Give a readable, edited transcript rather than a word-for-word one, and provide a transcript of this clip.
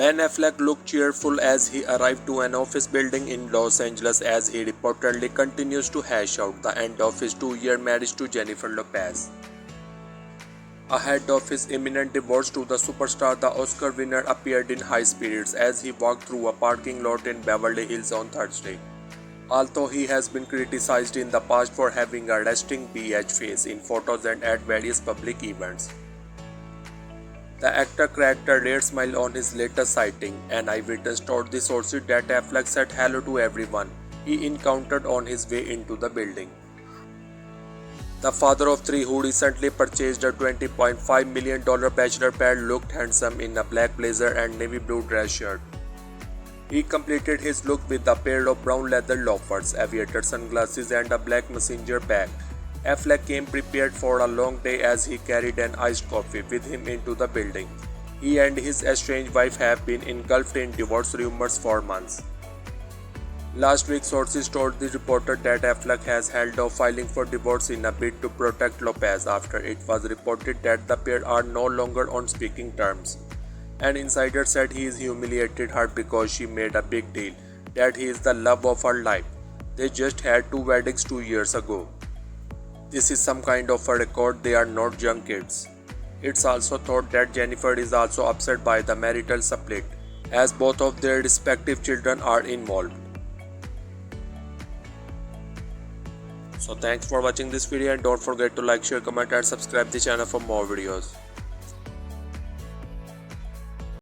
Ben Affleck looked cheerful as he arrived to an office building in Los Angeles as he reportedly continues to hash out the end of his 2-year marriage to Jennifer Lopez. Ahead of his imminent divorce to the superstar, the Oscar winner appeared in high spirits as he walked through a parking lot in Beverly Hills on Thursday. Although he has been criticized in the past for having a resting BH face in photos and at various public events, the actor cracked a rare smile on his latest sighting. An eyewitness told the sources that Affleck said hello to everyone he encountered on his way into the building. The father of three, who recently purchased a $20.5 million bachelor pad, looked handsome in a black blazer and navy blue dress shirt. He completed his look with a pair of brown leather loafers, aviator sunglasses, and a black messenger bag. Affleck came prepared for a long day as he carried an iced coffee with him into the building. He and his estranged wife have been engulfed in divorce rumors for months. Last week, sources told the reporter that Affleck has held off filing for divorce in a bid to protect Lopez after it was reported that the pair are no longer on speaking terms. An insider said he humiliated her because she made a big deal that he is the love of her life. They just had 2 weddings 2 years ago. This is some kind of a record, they are not young kids. It's also thought that Jennifer is also upset by the marital split, as both of their respective children are involved. So thanks for watching this video and don't forget to like, share, comment and subscribe the channel for more videos.